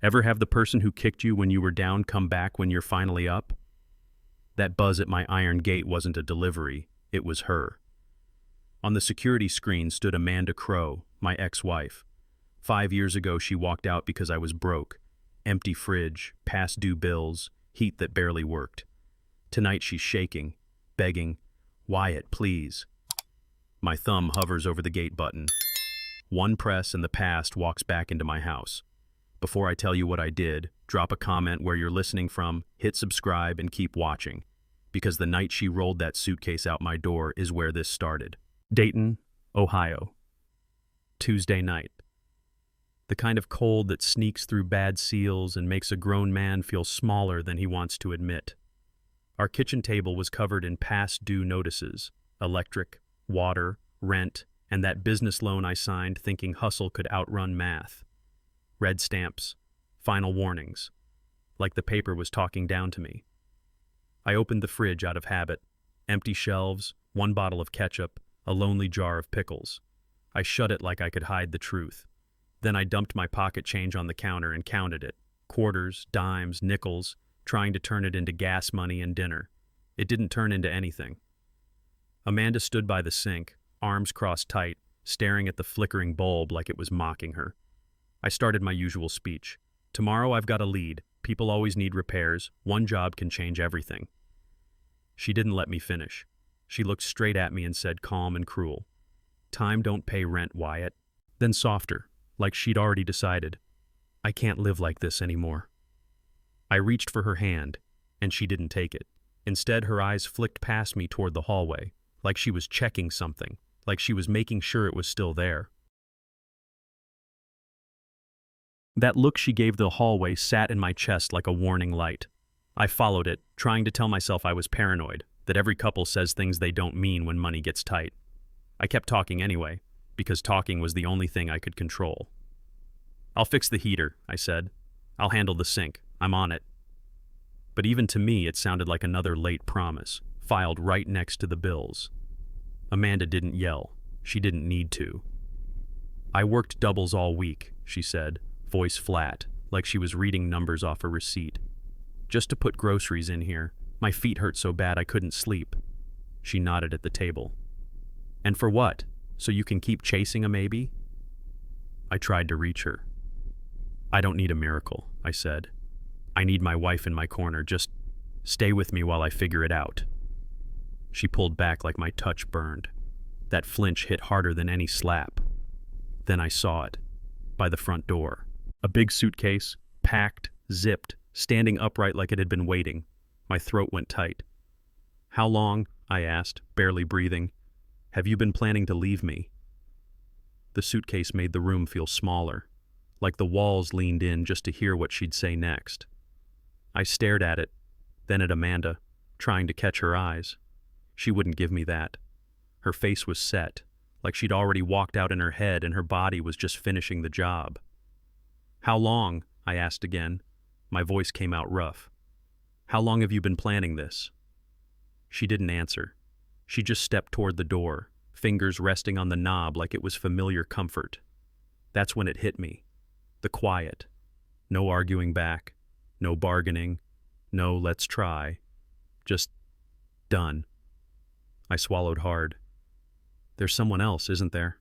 Ever have the person who kicked you when you were down come back when you're finally up? That buzz at my iron gate wasn't a delivery, it was her. On the security screen stood Amanda Crow, my ex-wife. 5 years ago she walked out because I was broke. Empty fridge, past due bills, heat that barely worked. Tonight she's shaking, begging, "Wyatt, please." My thumb hovers over the gate button. One press and the past walks back into my house. Before I tell you what I did, drop a comment where you're listening from, hit subscribe, and keep watching. Because the night she rolled that suitcase out my door is where this started. Dayton, Ohio. Tuesday night. The kind of cold that sneaks through bad seals and makes a grown man feel smaller than he wants to admit. Our kitchen table was covered in past due notices: electric, water, rent, and that business loan I signed thinking hustle could outrun math. Red stamps, final warnings, like the paper was talking down to me. I opened the fridge out of habit. Empty shelves, one bottle of ketchup, a lonely jar of pickles. I shut it like I could hide the truth. Then I dumped my pocket change on the counter and counted it. Quarters, dimes, nickels, trying to turn it into gas money and dinner. It didn't turn into anything. Amanda stood by the sink, arms crossed tight, staring at the flickering bulb like it was mocking her. I started my usual speech. Tomorrow I've got a lead. People always need repairs. One job can change everything. She didn't let me finish. She looked straight at me and said, calm and cruel, "Time don't pay rent, Wyatt." Then softer, like she'd already decided, "I can't live like this anymore." I reached for her hand, and she didn't take it. Instead, her eyes flicked past me toward the hallway, like she was checking something, like she was making sure it was still there. That look she gave the hallway sat in my chest like a warning light. I followed it, trying to tell myself I was paranoid, that every couple says things they don't mean when money gets tight. I kept talking anyway, because talking was the only thing I could control. "I'll fix the heater," I said. "I'll handle the sink. I'm on it." But even to me, it sounded like another late promise, filed right next to the bills. Amanda didn't yell. She didn't need to. "I worked doubles all week," she said, voice flat, like she was reading numbers off a receipt. "Just to put groceries in here. My feet hurt so bad I couldn't sleep." She nodded at the table. "And for what? So you can keep chasing a maybe?" I tried to reach her. "I don't need a miracle," I said. "I need my wife in my corner. Just stay with me while I figure it out." She pulled back like my touch burned. That flinch hit harder than any slap. Then I saw it, by the front door. A big suitcase, packed, zipped, standing upright like it had been waiting. My throat went tight. "How long?" I asked, barely breathing. "Have you been planning to leave me?" The suitcase made the room feel smaller, like the walls leaned in just to hear what she'd say next. I stared at it, then at Amanda, trying to catch her eyes. She wouldn't give me that. Her face was set, like she'd already walked out in her head and her body was just finishing the job. "How long?" I asked again. My voice came out rough. "How long have you been planning this?" She didn't answer. She just stepped toward the door, fingers resting on the knob like it was familiar comfort. That's when it hit me. The quiet. No arguing back. No bargaining. No let's try. Just done. I swallowed hard. There's someone else, isn't there?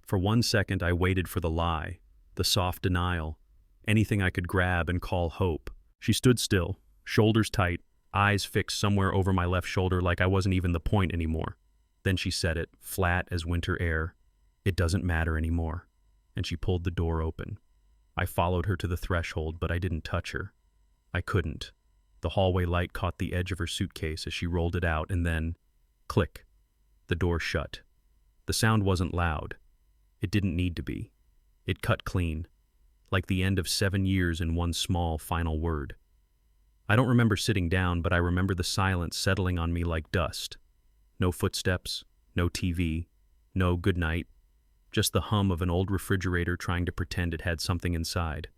For 1 second I waited for the lie, the soft denial, anything I could grab and call hope. She stood still, shoulders tight, eyes fixed somewhere over my left shoulder like I wasn't even the point anymore. Then she said it, flat as winter air, "It doesn't matter anymore." And she pulled the door open. I followed her to the threshold, but I didn't touch her. I couldn't. The hallway light caught the edge of her suitcase as she rolled it out, and then, click, the door shut. The sound wasn't loud. It didn't need to be. It cut clean, like the end of 7 years in one small, final word. I don't remember sitting down, but I remember the silence settling on me like dust. No footsteps, no TV, no good night, just the hum of an old refrigerator trying to pretend it had something inside.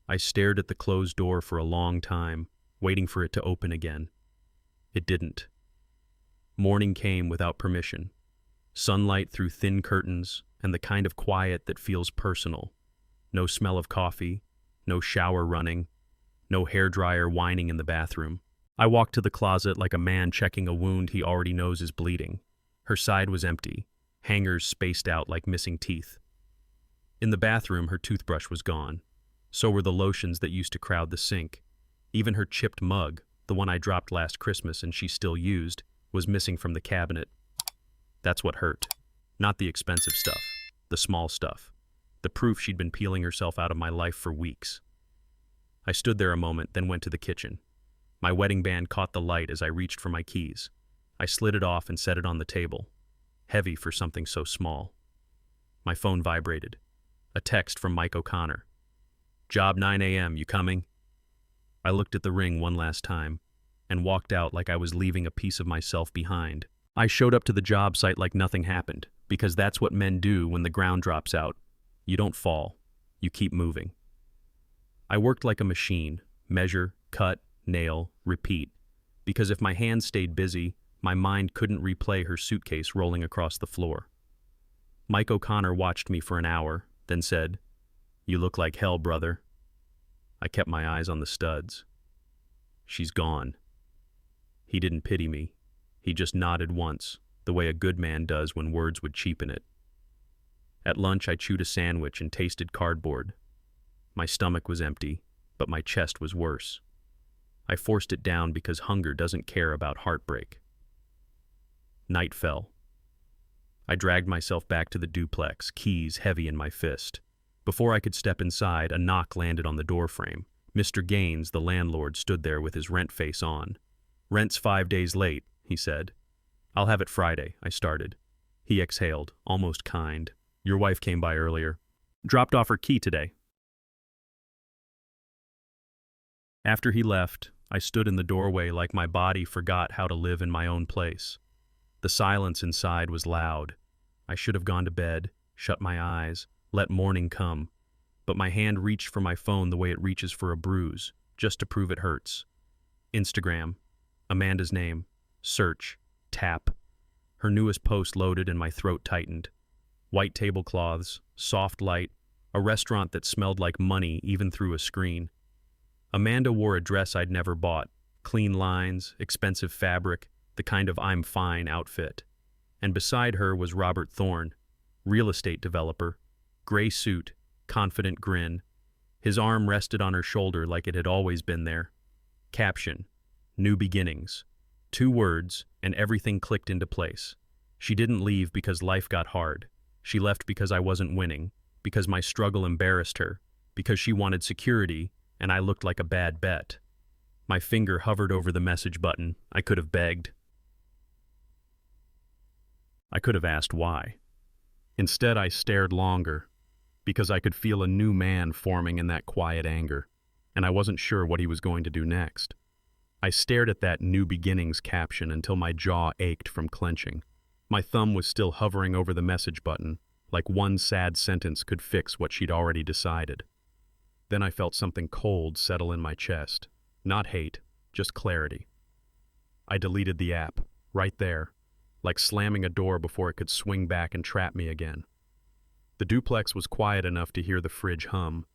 I stared at the closed door for a long time, waiting for it to open again. It didn't. Morning came without permission. Sunlight through thin curtains, and the kind of quiet that feels personal. No smell of coffee, no shower running, no hairdryer whining in the bathroom. I walked to the closet like a man checking a wound he already knows is bleeding. Her side was empty, hangers spaced out like missing teeth. In the bathroom, her toothbrush was gone. So were the lotions that used to crowd the sink. Even her chipped mug, the one I dropped last Christmas and she still used, was missing from the cabinet. That's what hurt. Not the expensive stuff, the small stuff. The proof she'd been peeling herself out of my life for weeks. I stood there a moment, then went to the kitchen. My wedding band caught the light as I reached for my keys. I slid it off and set it on the table, heavy for something so small. My phone vibrated. A text from Mike O'Connor. "Job 9 a.m., you coming?" I looked at the ring one last time and walked out like I was leaving a piece of myself behind. I showed up to the job site like nothing happened, because that's what men do when the ground drops out. You don't fall. You keep moving. I worked like a machine, measure, cut, nail, repeat, because if my hands stayed busy, my mind couldn't replay her suitcase rolling across the floor. Mike O'Connor watched me for an hour, then said, "You look like hell, brother." I kept my eyes on the studs. She's gone. He didn't pity me. He just nodded once, the way a good man does when words would cheapen it. At lunch, I chewed a sandwich and tasted cardboard. My stomach was empty, but my chest was worse. I forced it down because hunger doesn't care about heartbreak. Night fell. I dragged myself back to the duplex, keys heavy in my fist. Before I could step inside, a knock landed on the doorframe. Mr. Gaines, the landlord, stood there with his rent face on. "Rent's 5 days late," he said. "I'll have it Friday," I started. He exhaled, almost kind. "Your wife came by earlier. Dropped off her key today." After he left, I stood in the doorway like my body forgot how to live in my own place. The silence inside was loud. I should have gone to bed, shut my eyes, let morning come. But my hand reached for my phone the way it reaches for a bruise, just to prove it hurts. Instagram. Amanda's name. Search. Tap. Her newest post loaded and my throat tightened. White tablecloths, soft light, a restaurant that smelled like money even through a screen. Amanda wore a dress I'd never bought. Clean lines, expensive fabric, the kind of I'm fine outfit. And beside her was Robert Thorne, real estate developer, gray suit, confident grin. His arm rested on her shoulder like it had always been there. Caption, "New beginnings." 2 words, and everything clicked into place. She didn't leave because life got hard. She left because I wasn't winning, because my struggle embarrassed her, because she wanted security, and I looked like a bad bet. My finger hovered over the message button. I could have begged. I could have asked why. Instead, I stared longer, because I could feel a new man forming in that quiet anger, and I wasn't sure what he was going to do next. I stared at that "New Beginnings" caption until my jaw ached from clenching. My thumb was still hovering over the message button, like one sad sentence could fix what she'd already decided. Then I felt something cold settle in my chest. Not hate, just clarity. I deleted the app, right there, like slamming a door before it could swing back and trap me again. The duplex was quiet enough to hear the fridge hum.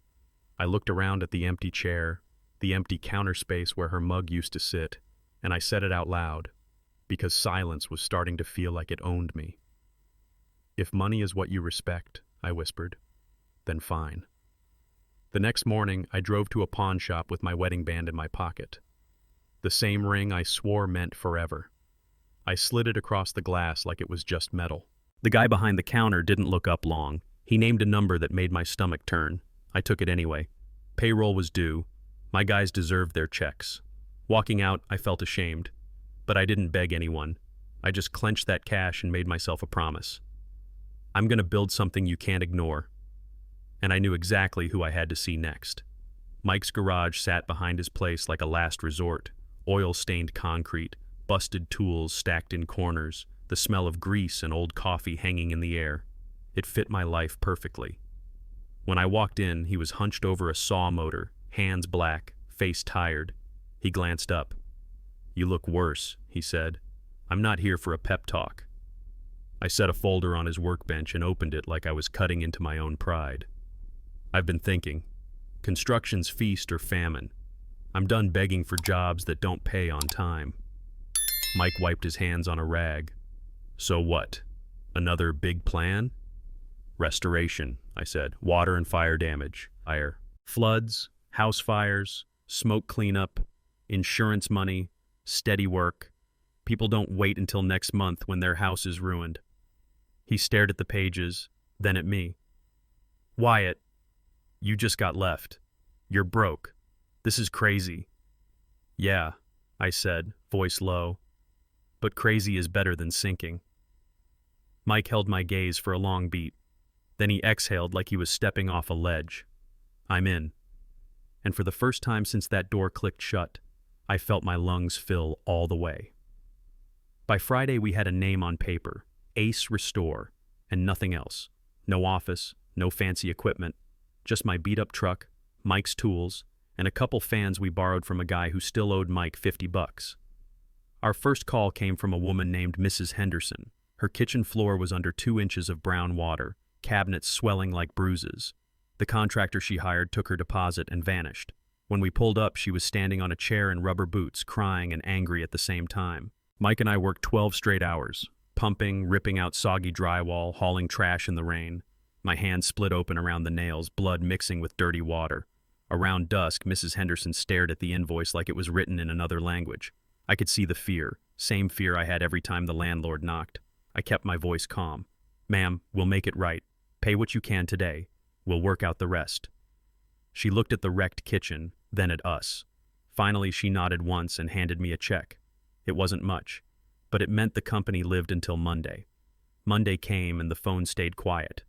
I looked around at the empty chair, the empty counter space where her mug used to sit, and I said it out loud, because silence was starting to feel like it owned me. "If money is what you respect," I whispered, "then fine." The next morning, I drove to a pawn shop with my wedding band in my pocket. The same ring I swore meant forever. I slid it across the glass like it was just metal. The guy behind the counter didn't look up long. He named a number that made my stomach turn. I took it anyway. Payroll was due. My guys deserved their checks. Walking out, I felt ashamed. But I didn't beg anyone. I just clenched that cash and made myself a promise. I'm going to build something you can't ignore. And I knew exactly who I had to see next. Mike's garage sat behind his place like a last resort. Oil-stained concrete, busted tools stacked in corners, the smell of grease and old coffee hanging in the air. It fit my life perfectly. When I walked in, he was hunched over a saw motor, hands black, face tired. He glanced up. "You look worse," he said. "I'm not here for a pep talk." I set a folder on his workbench and opened it like I was cutting into my own pride. I've been thinking. Construction's feast or famine. I'm done begging for jobs that don't pay on time. Mike wiped his hands on a rag. So what? Another big plan? Restoration, I said. Water and fire damage. Fire. Floods, house fires, smoke cleanup, insurance money, steady work. People don't wait until next month when their house is ruined. He stared at the pages, then at me. Wyatt, you just got left. You're broke. This is crazy. Yeah, I said, voice low. But crazy is better than sinking. Mike held my gaze for a long beat. Then he exhaled like he was stepping off a ledge. I'm in. And for the first time since that door clicked shut, I felt my lungs fill all the way. By Friday, we had a name on paper, Ace Restore, and nothing else. No office, no fancy equipment, just my beat-up truck, Mike's tools, and a couple fans we borrowed from a guy who still owed Mike $50. Our first call came from a woman named Mrs. Henderson. Her kitchen floor was under 2 inches of brown water, cabinets swelling like bruises. The contractor she hired took her deposit and vanished. When we pulled up, she was standing on a chair in rubber boots, crying and angry at the same time. Mike and I worked 12 straight hours, pumping, ripping out soggy drywall, hauling trash in the rain. My hands split open around the nails, blood mixing with dirty water. Around dusk, Mrs. Henderson stared at the invoice like it was written in another language. I could see the fear, same fear I had every time the landlord knocked. I kept my voice calm. Ma'am, we'll make it right. Pay what you can today. We'll work out the rest. She looked at the wrecked kitchen, then at us. Finally, she nodded once and handed me a check. It wasn't much, but it meant the company lived until Monday. Monday came and the phone stayed quiet.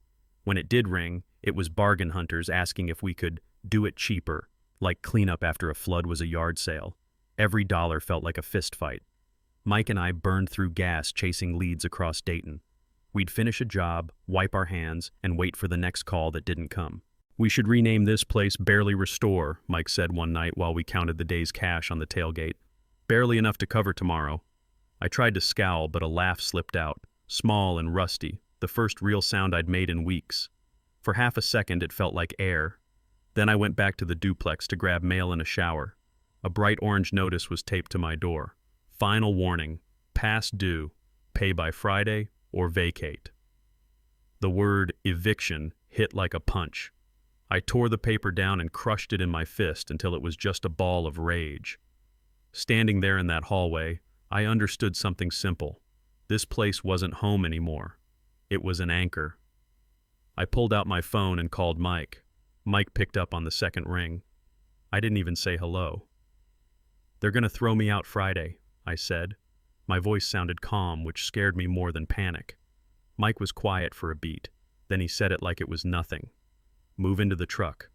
When it did ring, it was bargain hunters asking if we could do it cheaper, like cleanup after a flood was a yard sale. Every dollar felt like a fist fight. Mike and I burned through gas chasing leads across Dayton. We'd finish a job, wipe our hands, and wait for the next call that didn't come. We should rename this place Barely Restore, Mike said one night while we counted the day's cash on the tailgate. Barely enough to cover tomorrow. I tried to scowl, but a laugh slipped out, small and rusty, the first real sound I'd made in weeks. For half a second, it felt like air. Then I went back to the duplex to grab mail and a shower. A bright orange notice was taped to my door. Final warning, past due, pay by Friday or vacate. The word eviction hit like a punch. I tore the paper down and crushed it in my fist until it was just a ball of rage. Standing there in that hallway, I understood something simple. This place wasn't home anymore. It was an anchor. I pulled out my phone and called Mike. Mike picked up on the second ring. I didn't even say hello. They're gonna throw me out Friday, I said. My voice sounded calm, which scared me more than panic. Mike was quiet for a beat. Then he said it like it was nothing. Move into the truck.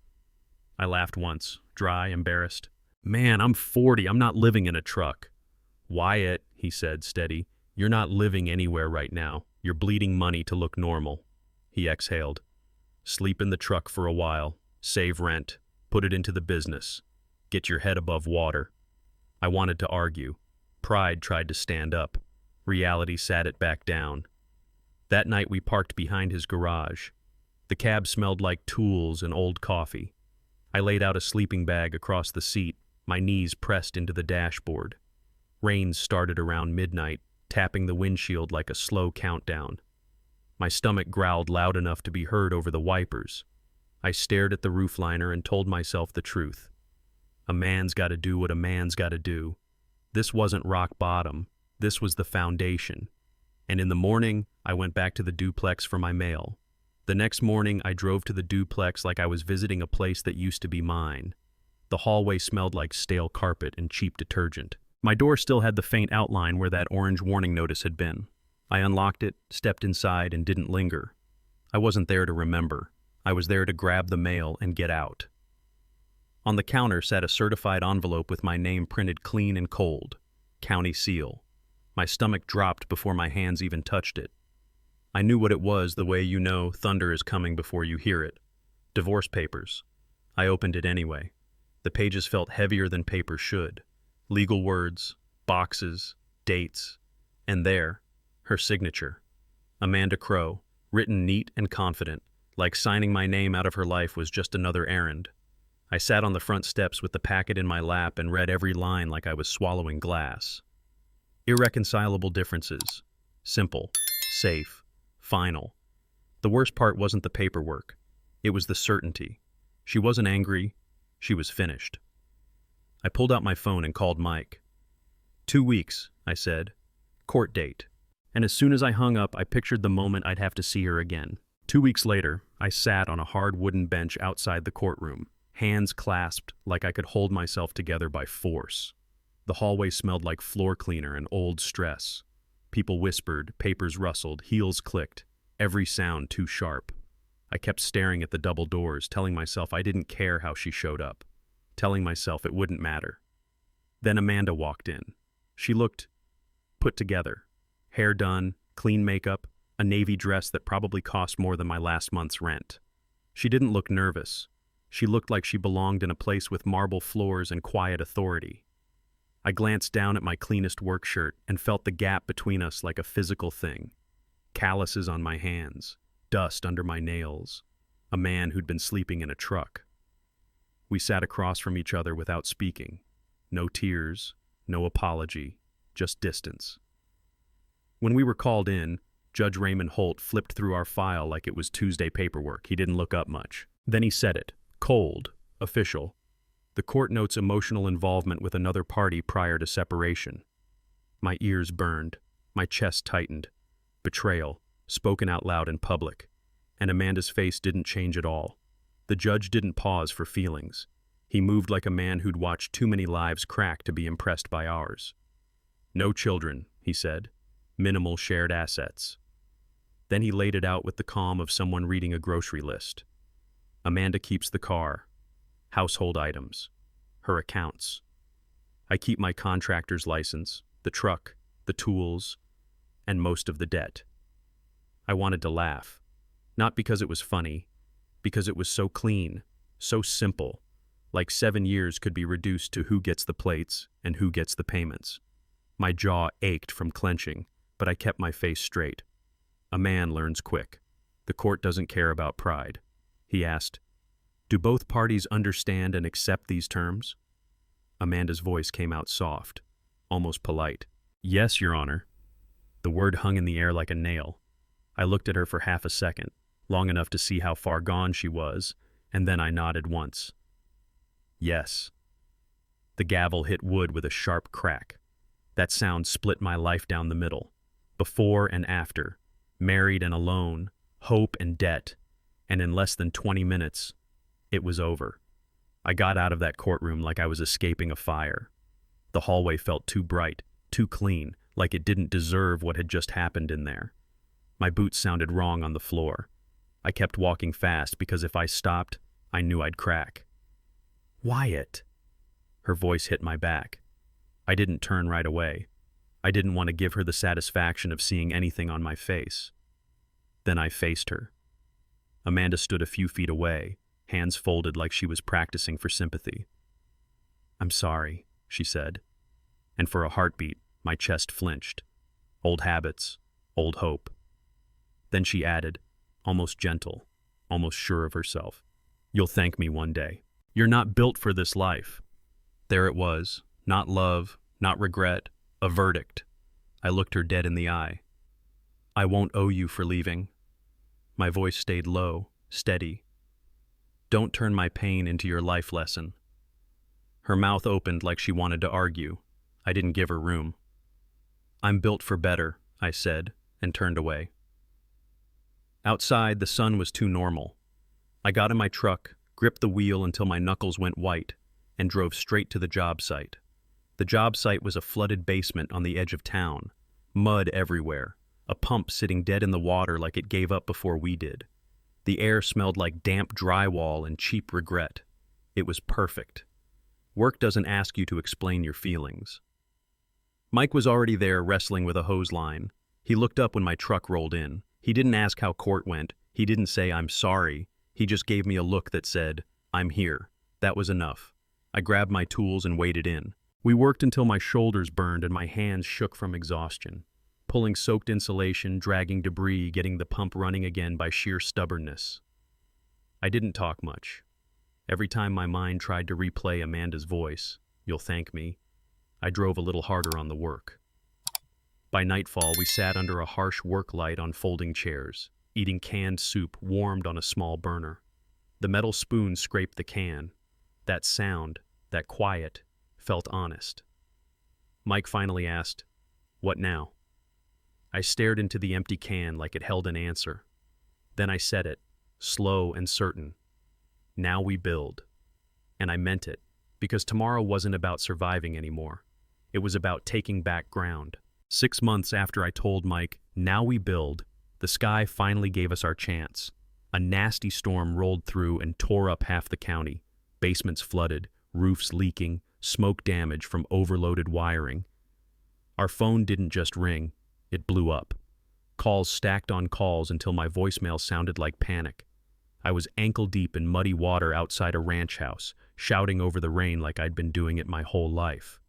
I laughed once, dry, embarrassed. Man, I'm 40. I'm not living in a truck. Wyatt, he said, steady, you're not living anywhere right now. You're bleeding money to look normal. He exhaled. Sleep in the truck for a while. Save rent. Put it into the business. Get your head above water. I wanted to argue. Pride tried to stand up. Reality sat it back down. That night we parked behind his garage. The cab smelled like tools and old coffee. I laid out a sleeping bag across the seat, my knees pressed into the dashboard. Rain started around midnight, tapping the windshield like a slow countdown. My stomach growled loud enough to be heard over the wipers. I stared at the roofliner and told myself the truth. A man's got to do what a man's got to do. This wasn't rock bottom. This was the foundation. And in the morning, I went back to the duplex for my mail. The next morning, I drove to the duplex like I was visiting a place that used to be mine. The hallway smelled like stale carpet and cheap detergent. My door still had the faint outline where that orange warning notice had been. I unlocked it, stepped inside, and didn't linger. I wasn't there to remember. I was there to grab the mail and get out. On the counter sat a certified envelope with my name printed clean and cold. County seal. My stomach dropped before my hands even touched it. I knew what it was the way you know thunder is coming before you hear it. Divorce papers. I opened it anyway. The pages felt heavier than paper should. Legal words, boxes, dates, and there, her signature. Amanda Crow, written neat and confident, like signing my name out of her life was just another errand. I sat on the front steps with the packet in my lap and read every line like I was swallowing glass. Irreconcilable differences. Simple. Safe. Final. The worst part wasn't the paperwork. It was the certainty. She wasn't angry. She was finished. I pulled out my phone and called Mike. 2 weeks, I said. Court date. And as soon as I hung up, I pictured the moment I'd have to see her again. 2 weeks later, I sat on a hard wooden bench outside the courtroom, hands clasped like I could hold myself together by force. The hallway smelled like floor cleaner and old stress. People whispered, papers rustled, heels clicked, every sound too sharp. I kept staring at the double doors, telling myself I didn't care how she showed up, telling myself it wouldn't matter. Then Amanda walked in. She looked put together. Hair done, clean makeup, a navy dress that probably cost more than my last month's rent. She didn't look nervous. She looked like she belonged in a place with marble floors and quiet authority. I glanced down at my cleanest work shirt and felt the gap between us like a physical thing. Calluses on my hands, dust under my nails, a man who'd been sleeping in a truck. We sat across from each other without speaking. No tears, no apology, just distance. When we were called in, Judge Raymond Holt flipped through our file like it was Tuesday paperwork. He didn't look up much. Then he said it, cold, official. The court notes emotional involvement with another party prior to separation. My ears burned, my chest tightened. Betrayal, spoken out loud in public. And Amanda's face didn't change at all. The judge didn't pause for feelings. He moved like a man who'd watched too many lives crack to be impressed by ours. No children, he said. Minimal shared assets. Then he laid it out with the calm of someone reading a grocery list. Amanda keeps the car, household items, her accounts. I keep my contractor's license, the truck, the tools, and most of the debt. I wanted to laugh, not because it was funny, because it was so clean, so simple, like 7 years could be reduced to who gets the plates and who gets the payments. My jaw ached from clenching, but I kept my face straight. A man learns quick. The court doesn't care about pride. He asked, "Do both parties understand and accept these terms?" Amanda's voice came out soft, almost polite. "Yes, Your Honor." The word hung in the air like a nail. I looked at her for half a second, long enough to see how far gone she was, and then I nodded once. Yes. The gavel hit wood with a sharp crack. That sound split my life down the middle. Before and after, married and alone, hope and debt, and in less than 20 minutes, it was over. I got out of that courtroom like I was escaping a fire. The hallway felt too bright, too clean, like it didn't deserve what had just happened in there. My boots sounded wrong on the floor. I kept walking fast because if I stopped, I knew I'd crack. "Wyatt!" Her voice hit my back. I didn't turn right away. I didn't want to give her the satisfaction of seeing anything on my face. Then I faced her. Amanda stood a few feet away, hands folded like she was practicing for sympathy. "I'm sorry," she said. And for a heartbeat, my chest flinched. Old habits, old hope. Then she added, almost gentle, almost sure of herself, "You'll thank me one day. You're not built for this life." There it was, not love, not regret, a verdict. I looked her dead in the eye. "I won't owe you for leaving." My voice stayed low, steady. "Don't turn my pain into your life lesson." Her mouth opened like she wanted to argue. I didn't give her room. "I'm built for better," I said, and turned away. Outside, the sun was too normal. I got in my truck, gripped the wheel until my knuckles went white, and drove straight to the job site. The job site was a flooded basement on the edge of town, mud everywhere, a pump sitting dead in the water like it gave up before we did. The air smelled like damp drywall and cheap regret. It was perfect. Work doesn't ask you to explain your feelings. Mike was already there wrestling with a hose line. He looked up when my truck rolled in. He didn't ask how court went. He didn't say, "I'm sorry." He just gave me a look that said, "I'm here." That was enough. I grabbed my tools and waded in. We worked until my shoulders burned and my hands shook from exhaustion, pulling soaked insulation, dragging debris, getting the pump running again by sheer stubbornness. I didn't talk much. Every time my mind tried to replay Amanda's voice, "You'll thank me," I drove a little harder on the work. By nightfall, we sat under a harsh work light on folding chairs, eating canned soup warmed on a small burner. The metal spoon scraped the can. That sound, that quiet, felt honest. Mike finally asked, "What now?" I stared into the empty can like it held an answer. Then I said it, slow and certain. "Now we build." And I meant it, because tomorrow wasn't about surviving anymore. It was about taking back ground. 6 months after I told Mike, "Now we build," the sky finally gave us our chance. A nasty storm rolled through and tore up half the county. Basements flooded, roofs leaking, smoke damage from overloaded wiring. Our phone didn't just ring, it blew up. Calls stacked on calls until my voicemail sounded like panic. I was ankle-deep in muddy water outside a ranch house, shouting over the rain like I'd been doing it my whole life.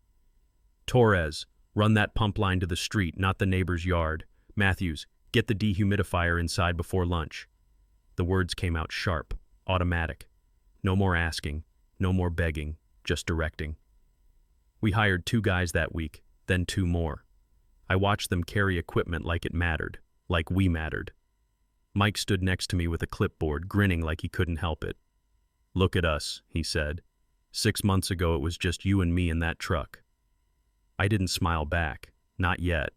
"Torres, run that pump line to the street, not the neighbor's yard. Matthews, get the dehumidifier inside before lunch." The words came out sharp, automatic. No more asking, no more begging, just directing. We hired 2 guys that week, then 2 more. I watched them carry equipment like it mattered, like we mattered. Mike stood next to me with a clipboard, grinning like he couldn't help it. "Look at us," he said. 6 months ago it was just you and me in that truck." I didn't smile back, not yet.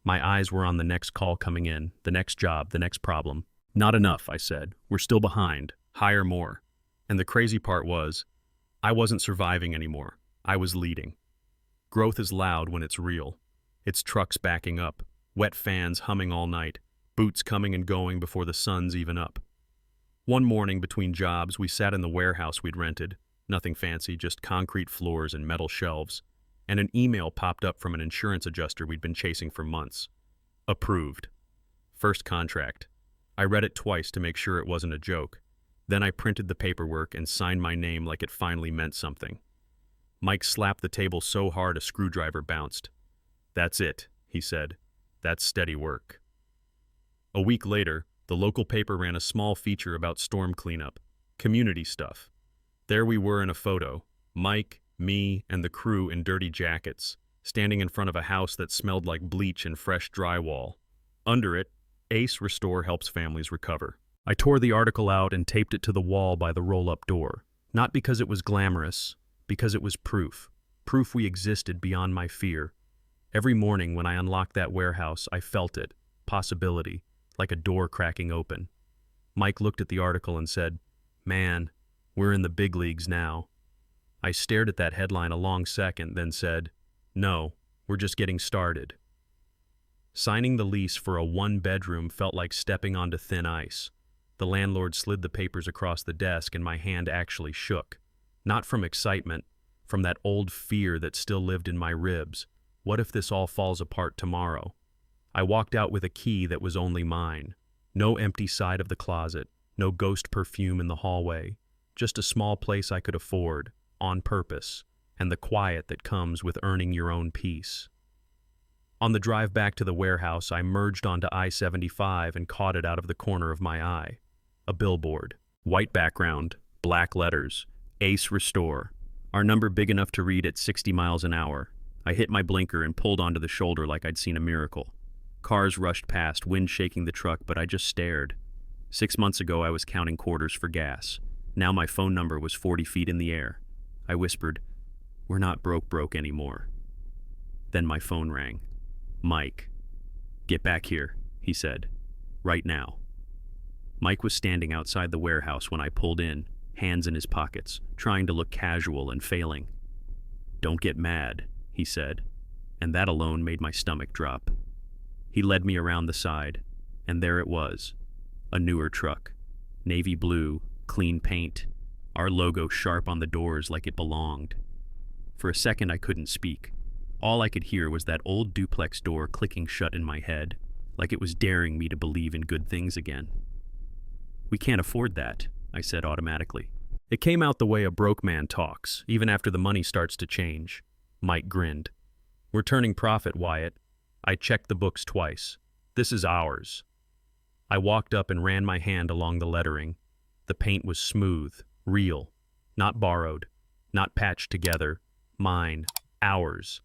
My eyes were on the next call coming in, the next job, the next problem. "Not enough," I said. "We're still behind. Hire more." And the crazy part was, I wasn't surviving anymore. I was leading. Growth is loud when it's real. It's trucks backing up, wet fans humming all night, boots coming and going before the sun's even up. One morning between jobs, we sat in the warehouse we'd rented. Nothing fancy, just concrete floors and metal shelves. And an email popped up from an insurance adjuster we'd been chasing for months. Approved. First contract. I read it twice to make sure it wasn't a joke. Then I printed the paperwork and signed my name like it finally meant something. Mike slapped the table so hard a screwdriver bounced. "That's it," he said. "That's steady work." A week later, the local paper ran a small feature about storm cleanup, community stuff. There we were in a photo, Mike, me, and the crew in dirty jackets, standing in front of a house that smelled like bleach and fresh drywall. Under it, ACE Restore helps families recover. I tore the article out and taped it to the wall by the roll-up door, not because it was glamorous, because it was proof we existed beyond my fear. Every morning when I unlocked that warehouse, I felt it, possibility, like a door cracking open. Mike looked at the article and said, "Man, we're in the big leagues now." I stared at that headline a long second, then said, "No, we're just getting started." Signing the lease for a 1-bedroom felt like stepping onto thin ice. The landlord slid the papers across the desk and my hand actually shook. Not from excitement, from that old fear that still lived in my ribs. What if this all falls apart tomorrow? I walked out with a key that was only mine. No empty side of the closet, no ghost perfume in the hallway. Just a small place I could afford, on purpose, and the quiet that comes with earning your own peace. On the drive back to the warehouse, I merged onto I-75 and caught it out of the corner of my eye. A billboard. White background, black letters. ACE Restore. Our number big enough to read at 60 miles an hour. I hit my blinker and pulled onto the shoulder like I'd seen a miracle. Cars rushed past, wind shaking the truck, but I just stared. 6 months ago, I was counting quarters for gas. Now my phone number was 40 feet in the air. I whispered, "We're not broke anymore." Then my phone rang. "Mike." "Get back here," he said. "Right now." Mike was standing outside the warehouse when I pulled in, hands in his pockets, trying to look casual and failing. "Don't get mad," he said, and that alone made my stomach drop. He led me around the side, and there it was, a newer truck, navy blue, clean paint, our logo sharp on the doors like it belonged. For a second I couldn't speak. All I could hear was that old duplex door clicking shut in my head, like it was daring me to believe in good things again. "We can't afford that," I said automatically. It came out the way a broke man talks, even after the money starts to change. Mike grinned. "We're turning profit, Wyatt." I checked the books twice. "This is ours." I walked up and ran my hand along the lettering. The paint was smooth, real, not borrowed, not patched together. Mine, ours.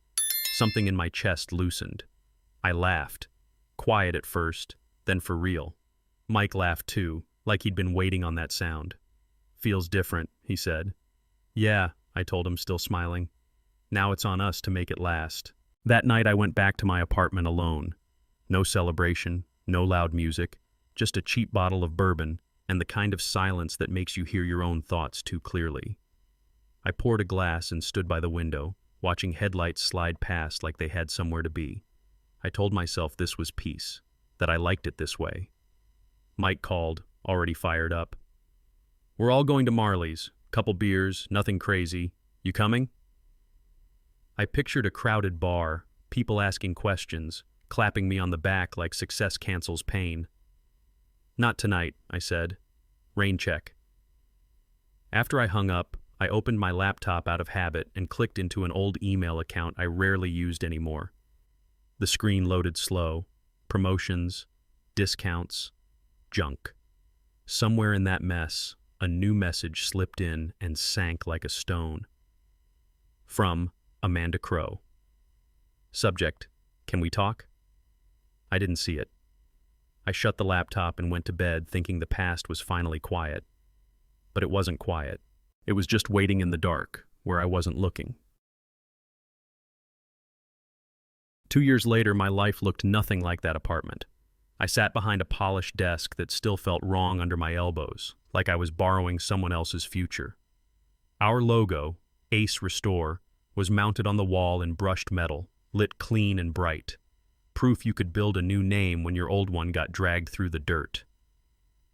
Something in my chest loosened. I laughed. Quiet at first, then for real. Mike laughed too, like he'd been waiting on that sound. Feels different, he said. Yeah, I told him, still smiling. Now it's on us to make it last. That night I went back to my apartment alone. No celebration, no loud music, just a cheap bottle of bourbon and the kind of silence that makes you hear your own thoughts too clearly. I poured a glass and stood by the window, watching headlights slide past like they had somewhere to be. I told myself this was peace, that I liked it this way. Mike called, already fired up. We're all going to Marley's. Couple beers, nothing crazy. You coming? I pictured a crowded bar, people asking questions, clapping me on the back like success cancels pain. Not tonight, I said. Rain check. After I hung up, I opened my laptop out of habit and clicked into an old email account I rarely used anymore. The screen loaded slow. Promotions, discounts, junk. Somewhere in that mess, a new message slipped in and sank like a stone. From Amanda Crow. Subject, can we talk? I didn't see it. I shut the laptop and went to bed thinking the past was finally quiet. But it wasn't quiet. It was just waiting in the dark, where I wasn't looking. 2 years later, my life looked nothing like that apartment. I sat behind a polished desk that still felt wrong under my elbows, like I was borrowing someone else's future. Our logo, Ace Restore, was mounted on the wall in brushed metal, lit clean and bright. Proof you could build a new name when your old one got dragged through the dirt.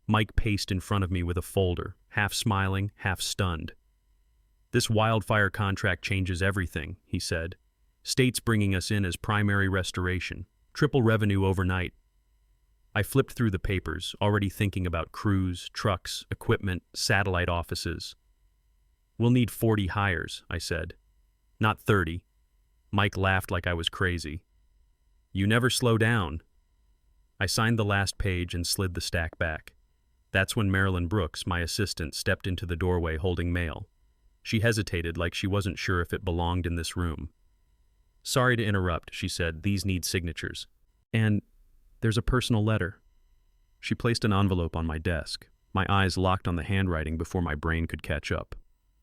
Mike paced in front of me with a folder, half smiling, half stunned. This wildfire contract changes everything, he said. State's bringing us in as primary restoration. Triple revenue overnight. I flipped through the papers, already thinking about crews, trucks, equipment, satellite offices. We'll need 40 hires, I said. Not 30. Mike laughed like I was crazy. You never slow down. I signed the last page and slid the stack back. That's when Marilyn Brooks, my assistant, stepped into the doorway holding mail. She hesitated like she wasn't sure if it belonged in this room. Sorry to interrupt, she said. These need signatures. And there's a personal letter. She placed an envelope on my desk. My eyes locked on the handwriting before my brain could catch up.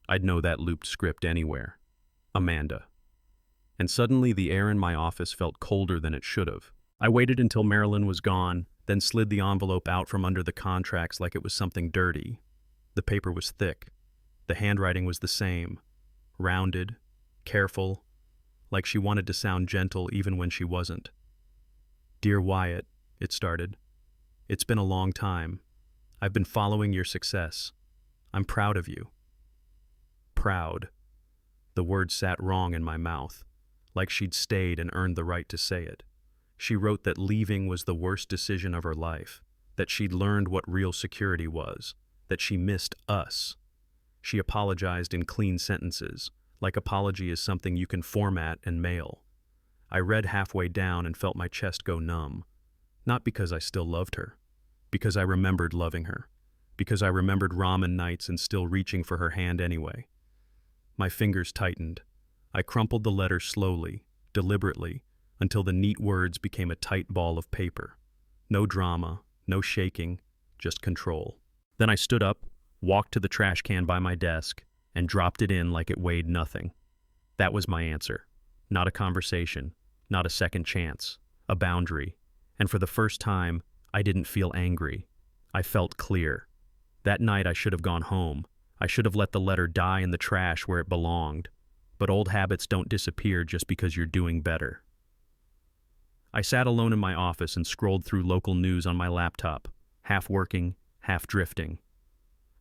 I'd know that looped script anywhere. Amanda. And suddenly the air in my office felt colder than it should have. I waited until Marilyn was gone, then slid the envelope out from under the contracts like it was something dirty. The paper was thick. The handwriting was the same. Rounded, careful, like she wanted to sound gentle even when she wasn't. Dear Wyatt, it started. It's been a long time. I've been following your success. I'm proud of you. Proud. The word sat wrong in my mouth, like she'd stayed and earned the right to say it. She wrote that leaving was the worst decision of her life, that she'd learned what real security was, that she missed us. She apologized in clean sentences, like apology is something you can format and mail. I read halfway down and felt my chest go numb. Not because I still loved her, because I remembered loving her, because I remembered ramen nights and still reaching for her hand anyway. My fingers tightened. I crumpled the letter slowly, deliberately, until the neat words became a tight ball of paper. No drama, no shaking, just control. Then I stood up, walked to the trash can by my desk, and dropped it in like it weighed nothing. That was my answer. Not a conversation, not a second chance, a boundary. And for the first time, I didn't feel angry. I felt clear. That night I should have gone home. I should have let the letter die in the trash where it belonged. But old habits don't disappear just because you're doing better. I sat alone in my office and scrolled through local news on my laptop, half working, half drifting.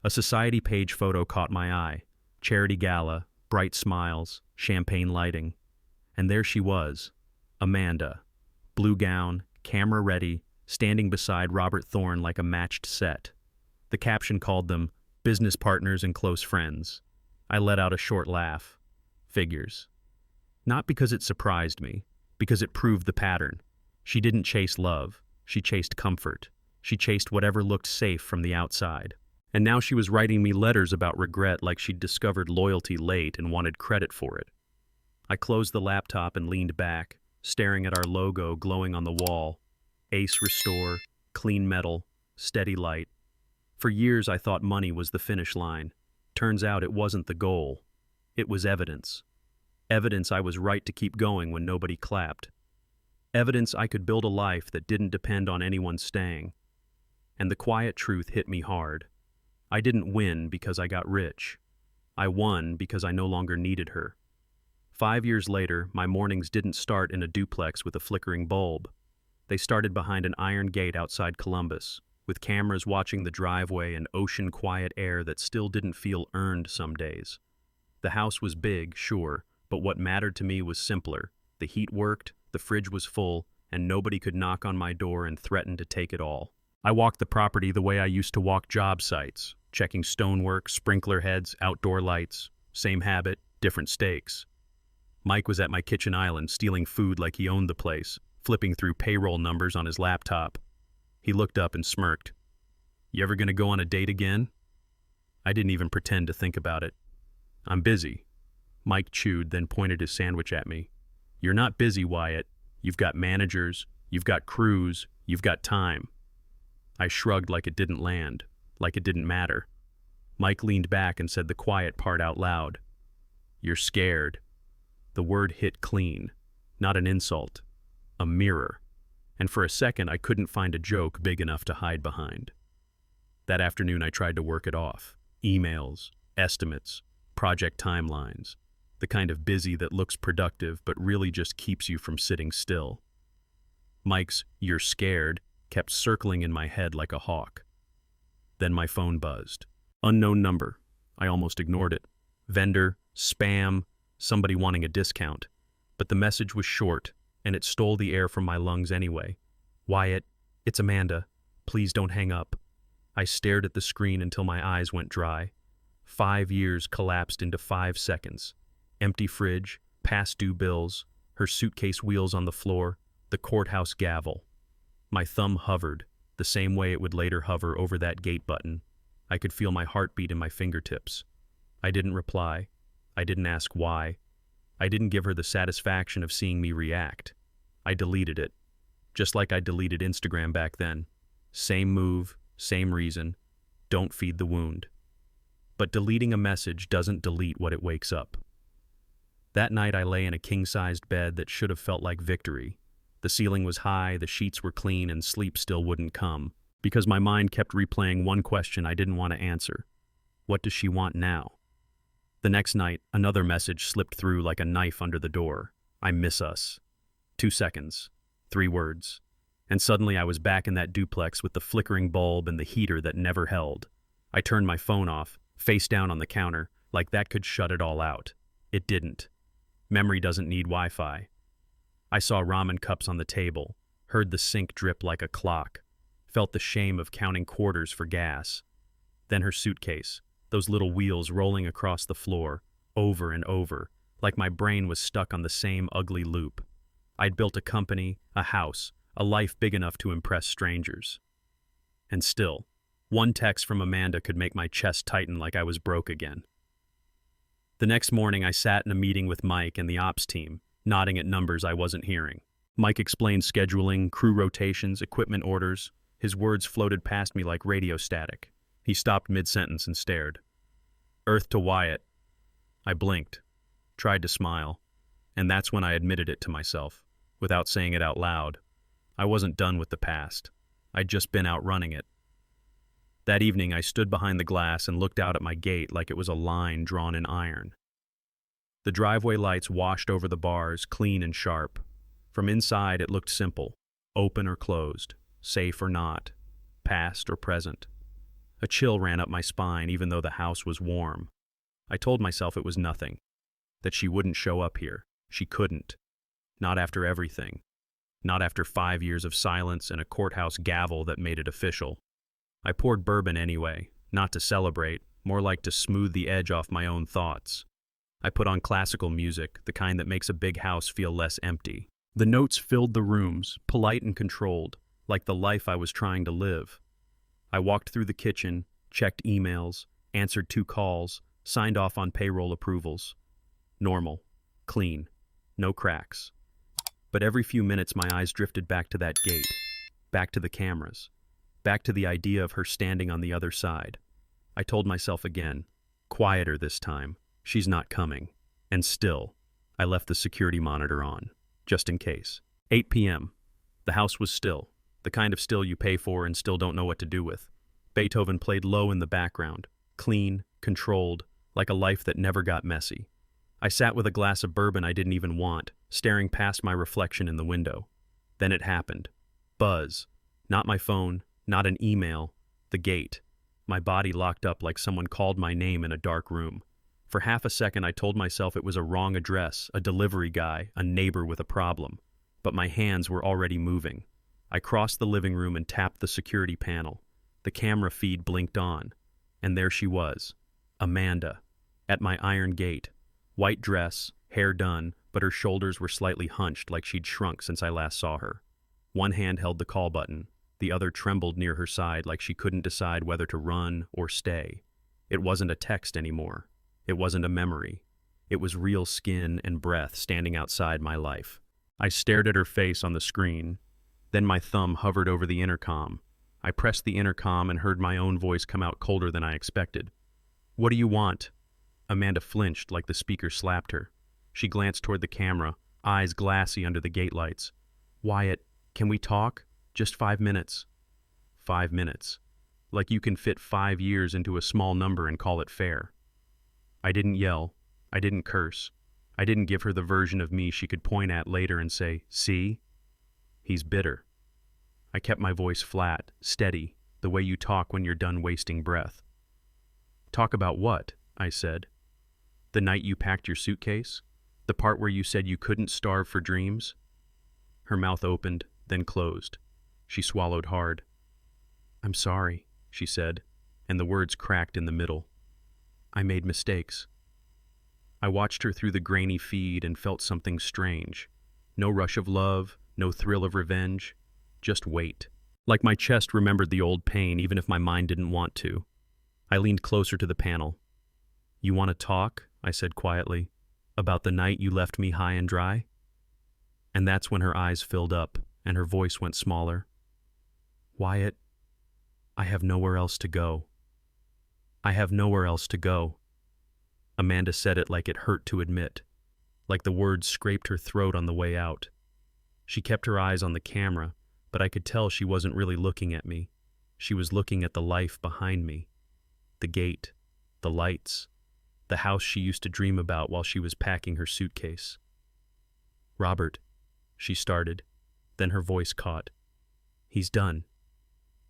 A society page photo caught my eye. Charity gala, bright smiles, champagne lighting. And there she was, Amanda. Blue gown, camera ready, standing beside Robert Thorne like a matched set. The caption called them business partners and close friends. I let out a short laugh. Figures. Not because it surprised me, because it proved the pattern. She didn't chase love. She chased comfort. She chased whatever looked safe from the outside. And now she was writing me letters about regret like she'd discovered loyalty late and wanted credit for it. I closed the laptop and leaned back, staring at our logo glowing on the wall. Ace Restore, clean metal, steady light. For years I thought money was the finish line. Turns out it wasn't the goal. It was evidence. Evidence I was right to keep going when nobody clapped. Evidence I could build a life that didn't depend on anyone staying. And the quiet truth hit me hard. I didn't win because I got rich. I won because I no longer needed her. 5 years later, my mornings didn't start in a duplex with a flickering bulb. They started behind an iron gate outside Columbus, with cameras watching the driveway and ocean quiet air that still didn't feel earned some days. The house was big, sure, but what mattered to me was simpler. The heat worked, the fridge was full, and nobody could knock on my door and threaten to take it all. I walked the property the way I used to walk job sites, checking stonework, sprinkler heads, outdoor lights. Same habit, different stakes. Mike was at my kitchen island, stealing food like he owned the place, flipping through payroll numbers on his laptop. He looked up and smirked. "You ever gonna go on a date again?" I didn't even pretend to think about it. "I'm busy." Mike chewed, then pointed his sandwich at me. "You're not busy, Wyatt. You've got managers, you've got crews, you've got time." I shrugged like it didn't land, like it didn't matter. Mike leaned back and said the quiet part out loud. "You're scared." The word hit clean, not an insult, a mirror. And for a second I couldn't find a joke big enough to hide behind. That afternoon I tried to work it off. Emails, estimates, project timelines. The kind of busy that looks productive but really just keeps you from sitting still. Mike's "you're scared" kept circling in my head like a hawk. Then my phone buzzed. Unknown number. I almost ignored it. Vendor, spam, somebody wanting a discount. But the message was short, and it stole the air from my lungs anyway. "Wyatt, it's Amanda. Please don't hang up." I stared at the screen until my eyes went dry. 5 years collapsed into 5 seconds. Empty fridge, past due bills, her suitcase wheels on the floor, the courthouse gavel. My thumb hovered, the same way it would later hover over that gate button. I could feel my heartbeat in my fingertips. I didn't reply. I didn't ask why. I didn't give her the satisfaction of seeing me react. I deleted it, just like I deleted Instagram back then. Same move, same reason. Don't feed the wound. But deleting a message doesn't delete what it wakes up. That night I lay in a king-sized bed that should have felt like victory. The ceiling was high, the sheets were clean, and sleep still wouldn't come, because my mind kept replaying one question I didn't want to answer. What does she want now? The next night, another message slipped through like a knife under the door. "I miss us." 2 seconds. 3 words. And suddenly I was back in that duplex with the flickering bulb and the heater that never held. I turned my phone off, face down on the counter, like that could shut it all out. It didn't. Memory doesn't need Wi-Fi. I saw ramen cups on the table, heard the sink drip like a clock, felt the shame of counting quarters for gas. Then her suitcase, those little wheels rolling across the floor, over and over, like my brain was stuck on the same ugly loop. I'd built a company, a house, a life big enough to impress strangers. And still, one text from Amanda could make my chest tighten like I was broke again. The next morning I sat in a meeting with Mike and the ops team, nodding at numbers I wasn't hearing. Mike explained scheduling, crew rotations, equipment orders. His words floated past me like radio static. He stopped mid-sentence and stared. "Earth to Wyatt." I blinked, tried to smile, and that's when I admitted it to myself, without saying it out loud. I wasn't done with the past. I'd just been outrunning it. That evening I stood behind the glass and looked out at my gate like it was a line drawn in iron. The driveway lights washed over the bars, clean and sharp. From inside it looked simple, open or closed, safe or not, past or present. A chill ran up my spine even though the house was warm. I told myself it was nothing, that she wouldn't show up here. She couldn't. Not after everything. Not after 5 years of silence and a courthouse gavel that made it official. I poured bourbon anyway, not to celebrate, more like to smooth the edge off my own thoughts. I put on classical music, the kind that makes a big house feel less empty. The notes filled the rooms, polite and controlled, like the life I was trying to live. I walked through the kitchen, checked emails, answered 2 calls, signed off on payroll approvals. Normal, clean, no cracks. But every few minutes my eyes drifted back to that gate, back to the cameras, back to the idea of her standing on the other side. I told myself again, quieter this time, she's not coming. And still, I left the security monitor on, just in case. 8 p.m. The house was still, the kind of still you pay for and still don't know what to do with. Beethoven played low in the background, clean, controlled, like a life that never got messy. I sat with a glass of bourbon I didn't even want, staring past my reflection in the window. Then it happened. Buzz. Not my phone, not an email, the gate. My body locked up like someone called my name in a dark room. For half a second I told myself it was a wrong address, a delivery guy, a neighbor with a problem. But my hands were already moving. I crossed the living room and tapped the security panel. The camera feed blinked on. And there she was, Amanda, at my iron gate. White dress, hair done, but her shoulders were slightly hunched like she'd shrunk since I last saw her. One hand held the call button. The other trembled near her side like she couldn't decide whether to run or stay. It wasn't a text anymore. It wasn't a memory. It was real skin and breath standing outside my life. I stared at her face on the screen. Then my thumb hovered over the intercom. I pressed the intercom and heard my own voice come out colder than I expected. "What do you want?" Amanda flinched like the speaker slapped her. She glanced toward the camera, eyes glassy under the gate lights. "Wyatt, can we talk? Just 5 minutes." 5 minutes. Like you can fit 5 years into a small number and call it fair. I didn't yell. I didn't curse. I didn't give her the version of me she could point at later and say, "See? He's bitter." I kept my voice flat, steady, the way you talk when you're done wasting breath. "Talk about what?" I said. "The night you packed your suitcase? The part where you said you couldn't starve for dreams?" Her mouth opened, then closed. She swallowed hard. "I'm sorry," she said, and the words cracked in the middle. "I made mistakes." I watched her through the grainy feed and felt something strange. No rush of love, no thrill of revenge, just weight. Like my chest remembered the old pain even if my mind didn't want to. I leaned closer to the panel. "You want to talk?" I said quietly. "About the night you left me high and dry?" And that's when her eyes filled up and her voice went smaller. "Wyatt, I have nowhere else to go. I have nowhere else to go." Amanda said it like it hurt to admit, like the words scraped her throat on the way out. She kept her eyes on the camera, but I could tell she wasn't really looking at me. She was looking at the life behind me. The gate, the lights, the house she used to dream about while she was packing her suitcase. "Robert," she started, then her voice caught. "He's done.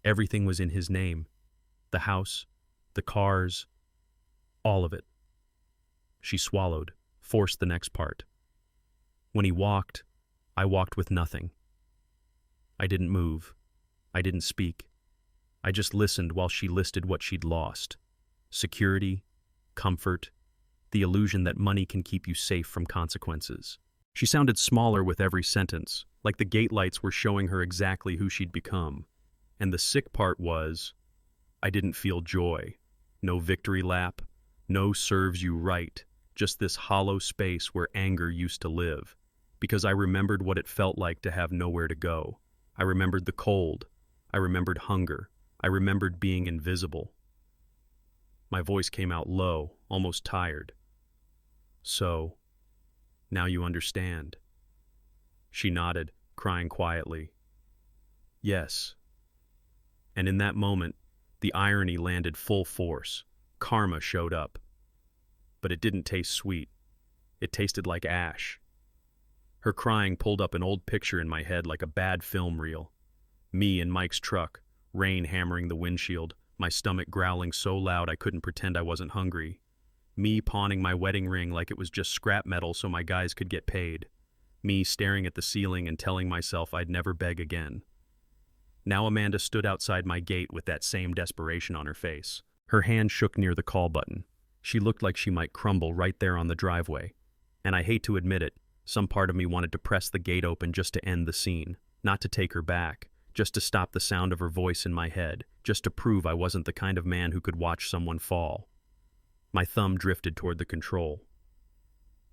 Everything was in his name. The house, the cars, all of it." She swallowed, forced the next part. "When he walked, I walked with nothing. I didn't move. I didn't speak. I just listened while she listed what she'd lost. Security, comfort, the illusion that money can keep you safe from consequences." She sounded smaller with every sentence, like the gate lights were showing her exactly who she'd become. And the sick part was, I didn't feel joy. No victory lap, no serves you right, just this hollow space where anger used to live. Because I remembered what it felt like to have nowhere to go. I remembered the cold. I remembered hunger. I remembered being invisible. My voice came out low, almost tired. "So, now you understand." She nodded, crying quietly. "Yes." And in that moment, the irony landed full force. Karma showed up. But it didn't taste sweet. It tasted like ash. Her crying pulled up an old picture in my head like a bad film reel. Me in Mike's truck, rain hammering the windshield, my stomach growling so loud I couldn't pretend I wasn't hungry. Me pawning my wedding ring like it was just scrap metal so my guys could get paid. Me staring at the ceiling and telling myself I'd never beg again. Now Amanda stood outside my gate with that same desperation on her face. Her hand shook near the call button. She looked like she might crumble right there on the driveway. And I hate to admit it, some part of me wanted to press the gate open just to end the scene, not to take her back, just to stop the sound of her voice in my head, just to prove I wasn't the kind of man who could watch someone fall. My thumb drifted toward the control.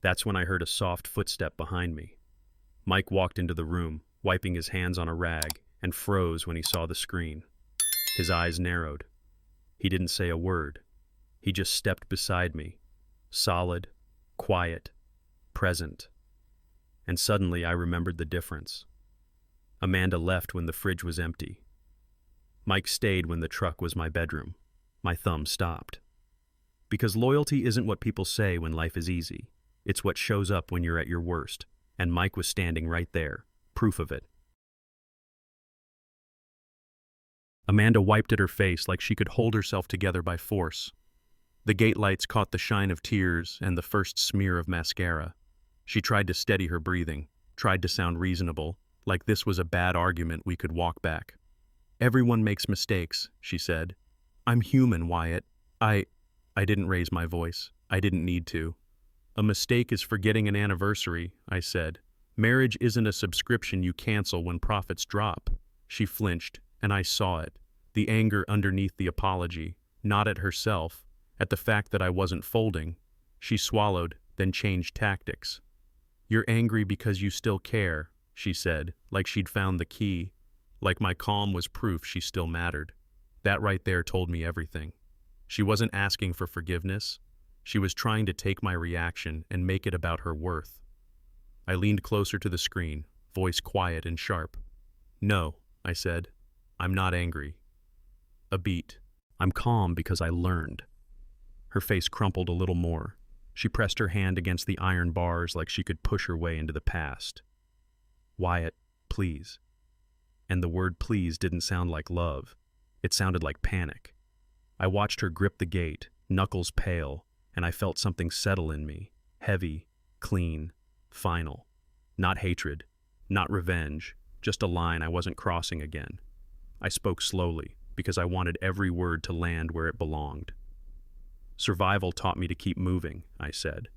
That's when I heard a soft footstep behind me. Mike walked into the room, wiping his hands on a rag, and froze when he saw the screen. His eyes narrowed. He didn't say a word. He just stepped beside me, solid, quiet, present. And suddenly I remembered the difference. Amanda left when the fridge was empty. Mike stayed when the truck was my bedroom. My thumb stopped. Because loyalty isn't what people say when life is easy. It's what shows up when you're at your worst. And Mike was standing right there, proof of it. Amanda wiped at her face like she could hold herself together by force. The gate lights caught the shine of tears and the first smear of mascara. She tried to steady her breathing, tried to sound reasonable, like this was a bad argument we could walk back. "Everyone makes mistakes," she said. "I'm human, Wyatt. I didn't raise my voice. I didn't need to. "A mistake is forgetting an anniversary," I said. "Marriage isn't a subscription you cancel when profits drop." She flinched, and I saw it. The anger underneath the apology, not at herself, at the fact that I wasn't folding. She swallowed, then changed tactics. "You're angry because you still care," she said, like she'd found the key, like my calm was proof she still mattered. That right there told me everything. She wasn't asking for forgiveness. She was trying to take my reaction and make it about her worth. I leaned closer to the screen, voice quiet and sharp. "No," I said. "I'm not angry." A beat. "I'm calm because I learned." Her face crumpled a little more. She pressed her hand against the iron bars like she could push her way into the past. "Wyatt, please." And the word please didn't sound like love. It sounded like panic. I watched her grip the gate, knuckles pale, and I felt something settle in me, heavy, clean, final. Not hatred, not revenge, just a line I wasn't crossing again. I spoke slowly, because I wanted every word to land where it belonged. "Survival taught me to keep moving," I said.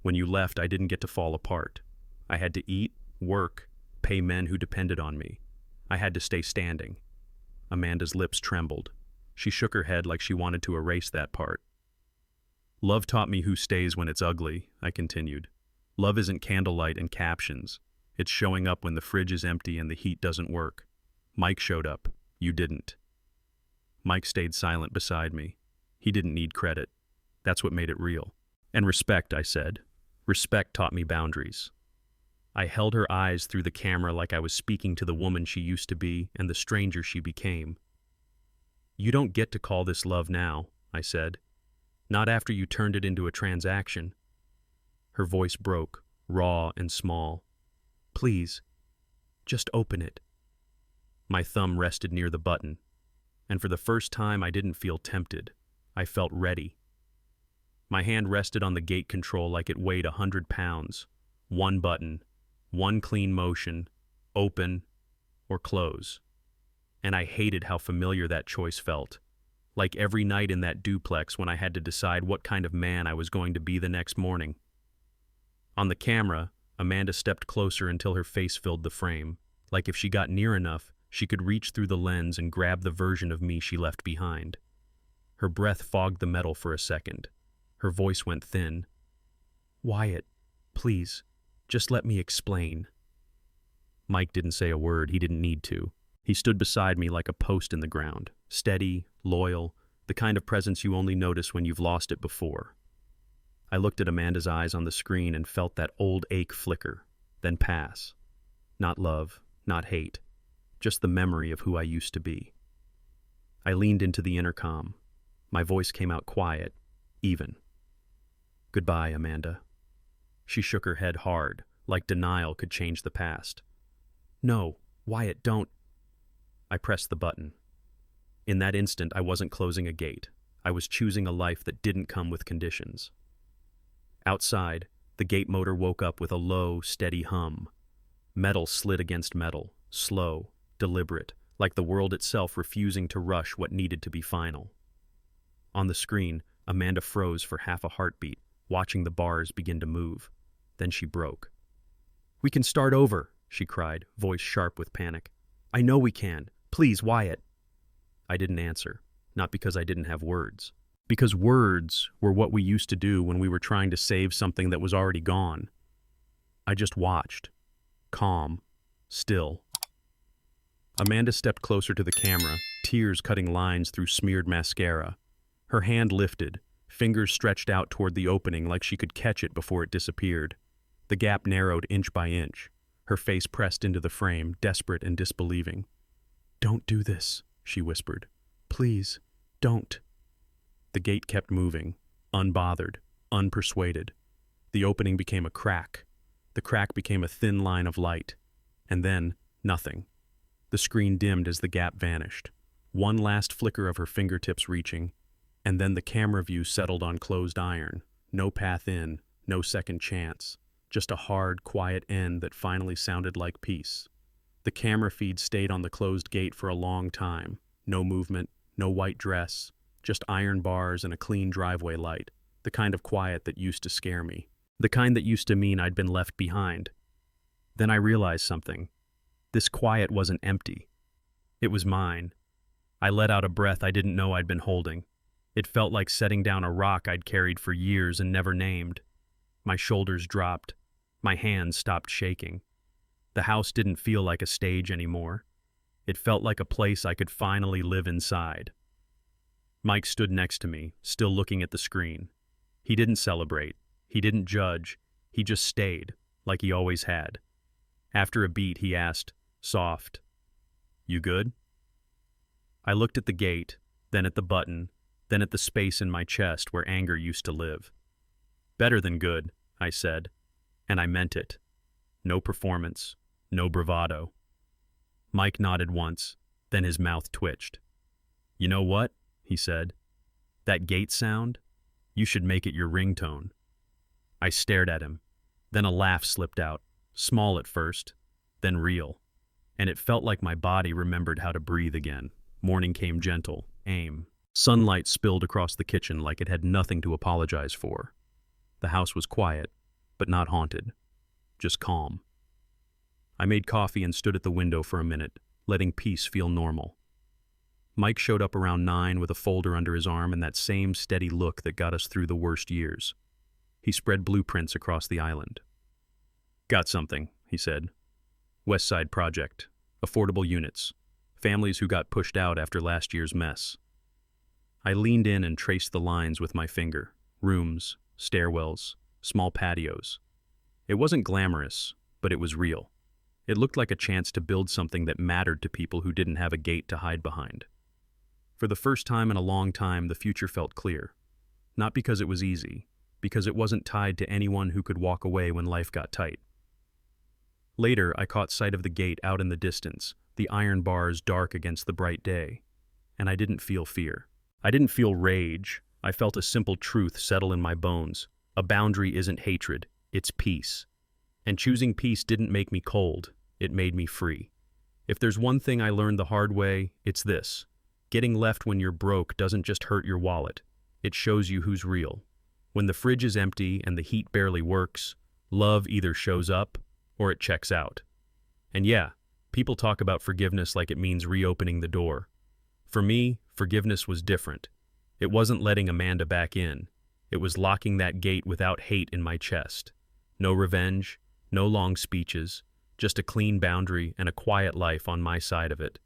"When you left, I didn't get to fall apart. I had to eat, work, pay men who depended on me. I had to stay standing." Amanda's lips trembled. She shook her head like she wanted to erase that part. "Love taught me who stays when it's ugly," I continued. "Love isn't candlelight and captions. It's showing up when the fridge is empty and the heat doesn't work. Mike showed up. You didn't." Mike stayed silent beside me. He didn't need credit. That's what made it real. "And respect," I said. "Respect taught me boundaries." I held her eyes through the camera like I was speaking to the woman she used to be and the stranger she became. "You don't get to call this love now," I said. "Not after you turned it into a transaction." Her voice broke, raw and small. "Please, just open it." My thumb rested near the button, and for the first time I didn't feel tempted. I felt ready. My hand rested on the gate control like it weighed 100 pounds. One button, one clean motion, open or close. And I hated how familiar that choice felt. Like every night in that duplex when I had to decide what kind of man I was going to be the next morning. On the camera, Amanda stepped closer until her face filled the frame, like if she got near enough, she could reach through the lens and grab the version of me she left behind. Her breath fogged the metal for a second. Her voice went thin. "Wyatt, please, just let me explain." Mike didn't say a word. He didn't need to. He stood beside me like a post in the ground, steady, loyal, the kind of presence you only notice when you've lost it before. I looked at Amanda's eyes on the screen and felt that old ache flicker, then pass. Not love, not hate, just the memory of who I used to be. I leaned into the intercom. My voice came out quiet, even. "Goodbye, Amanda." She shook her head hard, like denial could change the past. "No, Wyatt, don't." I pressed the button. In that instant, I wasn't closing a gate. I was choosing a life that didn't come with conditions. Outside, the gate motor woke up with a low, steady hum. Metal slid against metal, slow, deliberate, like the world itself refusing to rush what needed to be final. On the screen, Amanda froze for half a heartbeat, watching the bars begin to move. Then she broke. "We can start over," she cried, voice sharp with panic. "I know we can. Please, Wyatt." I didn't answer, not because I didn't have words. Because words were what we used to do when we were trying to save something that was already gone. I just watched, calm, still. Amanda stepped closer to the camera, tears cutting lines through smeared mascara. Her hand lifted, fingers stretched out toward the opening like she could catch it before it disappeared. The gap narrowed inch by inch, her face pressed into the frame, desperate and disbelieving. "Don't do this," she whispered. "Please, don't." The gate kept moving, unbothered, unpersuaded. The opening became a crack. The crack became a thin line of light. And then, nothing. The screen dimmed as the gap vanished. One last flicker of her fingertips reaching, and then the camera view settled on closed iron. No path in, no second chance. Just a hard, quiet end that finally sounded like peace. The camera feed stayed on the closed gate for a long time. No movement, no white dress, just iron bars and a clean driveway light. The kind of quiet that used to scare me. The kind that used to mean I'd been left behind. Then I realized something. This quiet wasn't empty. It was mine. I let out a breath I didn't know I'd been holding. It felt like setting down a rock I'd carried for years and never named. My shoulders dropped. My hands stopped shaking. The house didn't feel like a stage anymore. It felt like a place I could finally live inside. Mike stood next to me, still looking at the screen. He didn't celebrate. He didn't judge. He just stayed, like he always had. After a beat, he asked, soft, "You good?" I looked at the gate, then at the button, then at the space in my chest where anger used to live. "Better than good," I said, and I meant it. No performance, no bravado. Mike nodded once, then his mouth twitched. "You know what?" he said. "That gate sound? You should make it your ringtone." I stared at him. Then a laugh slipped out, small at first, then real. And it felt like my body remembered how to breathe again. Morning came gentle, aim. Sunlight spilled across the kitchen like it had nothing to apologize for. The house was quiet, but not haunted. Just calm. I made coffee and stood at the window for a minute, letting peace feel normal. Mike showed up around 9 with a folder under his arm and that same steady look that got us through the worst years. He spread blueprints across the island. "Got something," he said. "West Side Project. Affordable units. Families who got pushed out after last year's mess." I leaned in and traced the lines with my finger. Rooms, stairwells, small patios. It wasn't glamorous, but it was real. It looked like a chance to build something that mattered to people who didn't have a gate to hide behind. For the first time in a long time, the future felt clear. Not because it was easy, because it wasn't tied to anyone who could walk away when life got tight. Later, I caught sight of the gate out in the distance, the iron bars dark against the bright day, and I didn't feel fear. I didn't feel rage. I felt a simple truth settle in my bones. A boundary isn't hatred, it's peace. And choosing peace didn't make me cold, it made me free. If there's one thing I learned the hard way, it's this. Getting left when you're broke doesn't just hurt your wallet, it shows you who's real. When the fridge is empty and the heat barely works, love either shows up or it checks out. And yeah, people talk about forgiveness like it means reopening the door. For me, forgiveness was different. It wasn't letting Amanda back in. It was locking that gate without hate in my chest. No revenge, no long speeches, just a clean boundary and a quiet life on my side of it.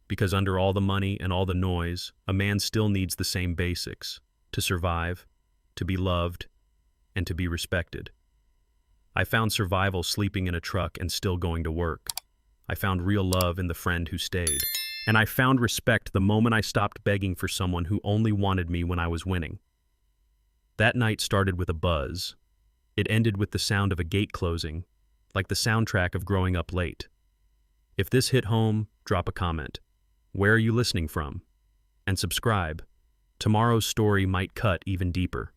Because under all the money and all the noise, a man still needs the same basics: to survive, to be loved, and to be respected. I found survival sleeping in a truck and still going to work. I found real love in the friend who stayed. And I found respect the moment I stopped begging for someone who only wanted me when I was winning. That night started with a buzz. It ended with the sound of a gate closing, like the soundtrack of growing up late. If this hit home, drop a comment. Where are you listening from? And subscribe. Tomorrow's story might cut even deeper.